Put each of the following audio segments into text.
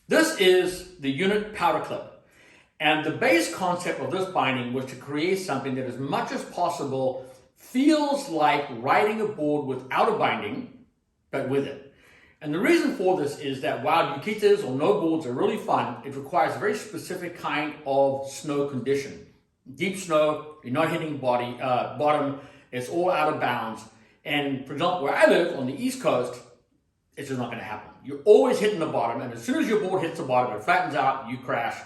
This is the unit powder clip. And the base concept of this binding was to create something that as much as possible feels like riding a board without a binding, but with it. And the reason for this is that while Yukitas or no boards are really fun, it requires a very specific kind of snow condition. Deep snow, you're not hitting bottom, it's all out of bounds. And for example, where I live on the East Coast, it's just not going to happen. You're always hitting the bottom, and as soon as your board hits the bottom, it flattens out, you crash.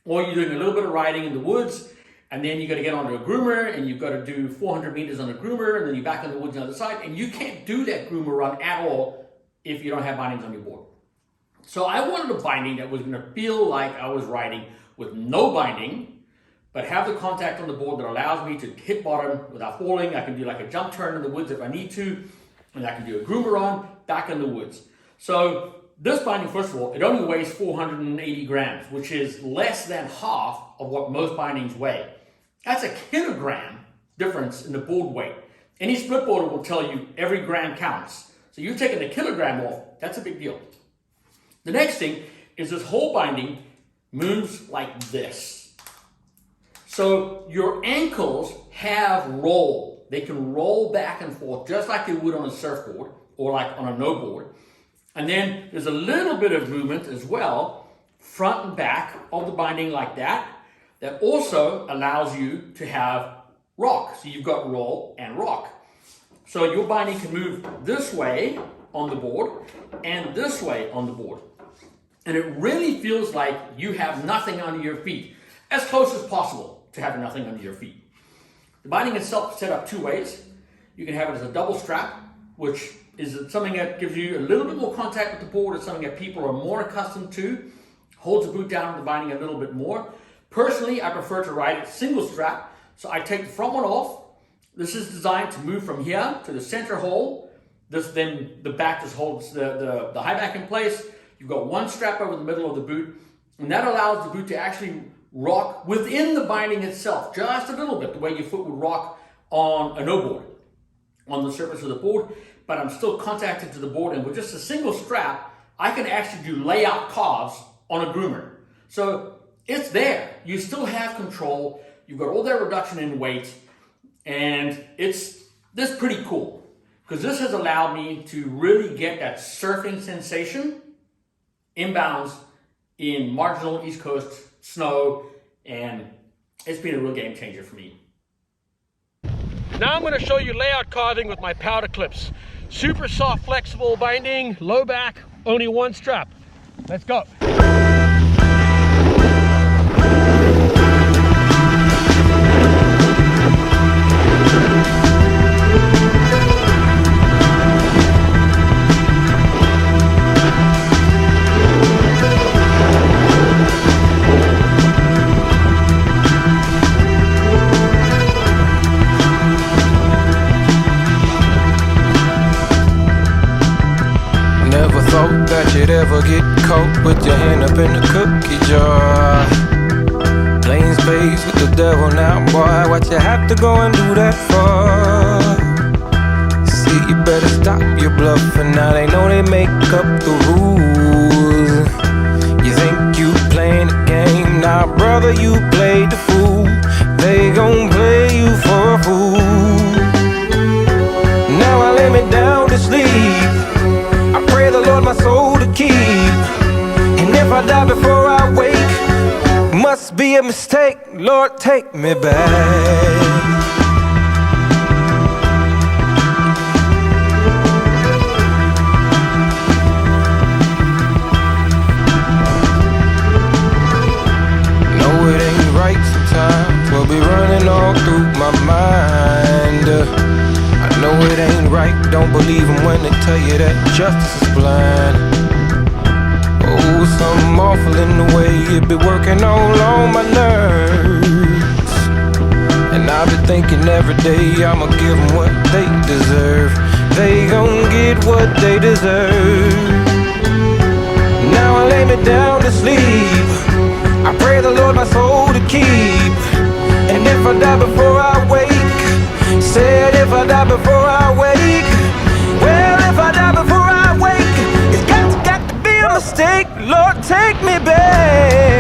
Or you're doing a little bit of riding in the woods, and then you got to get onto a groomer, and you've got to do 400 meters on a groomer, and then you're back in the woods on the other side, and you can't do that groomer run at all if you don't have bindings on your board. So I wanted a binding that was going to feel like I was riding with no binding, but have the contact on the board that allows me to hit bottom without falling. I can do like a jump turn in the woods if I need to, and I can do a groomer run back in the woods. So this binding, first of all, it only weighs 480 grams, which is less than half of what most bindings weigh. That's a kilogram difference in the board weight. Any split boarder will tell you every gram counts. So you're taking a kilogram off, that's a big deal. The next thing is this whole binding moves like this. So your ankles have roll. They can roll back and forth just like they would on a surfboard or like on a no board. And then there's a little bit of movement as well, front and back of the binding like that, that also allows you to have rock. So you've got roll and rock. So your binding can move this way on the board and this way on the board. And it really feels like you have nothing under your feet, as close as possible to having nothing under your feet. The binding itself is set up two ways. You can have it as a double strap, which is something that gives you a little bit more contact with the board. It's something that people are more accustomed to. Holds the boot down on the binding a little bit more. Personally, I prefer to ride it single strap. So I take the front one off. This is designed to move from here to the center hole. Then the back just holds the high back in place. You've got one strap over the middle of the boot, and that allows the boot to actually rock within the binding itself, just a little bit, the way your foot would rock on a no board, on the surface of the board. But I'm still contacted to the board, and with just a single strap, I can actually do layout carves on a groomer. So it's there. You still have control. You've got all that reduction in weight, and this is pretty cool because this has allowed me to really get that surfing sensation inbounds in marginal East Coast snow, and it's been a real game changer for me. Now I'm going to show you layout carving with my powder clips. Super soft, flexible binding, low back, only one strap. Let's go. That you'd ever get caught with your hand up in the cookie jar. Playing space with the devil now, boy, what you have to go and do that for? See, you better stop your bluffing now, they know they make up the rules. You think you playing the game, now brother, you played the fool. They gon' play you for a fool. Now I lay me down to sleep, I pray the Lord my soul to keep. And if I die before I wake, must be a mistake, Lord, take me back. No, it ain't right sometimes, will be running all through my mind. I know it ain't right, don't believe them when they tell you that justice is blind. Oh, something awful in the way it be working all on my nerves. And I've been thinking every day I'ma give them what they deserve. They gon' get what they deserve. Now I lay me down to sleep, I pray the Lord my soul to keep. And if I die before I wake, said if I die before I wake, well, if I die before I wake, it's got to be a mistake, Lord, take me back.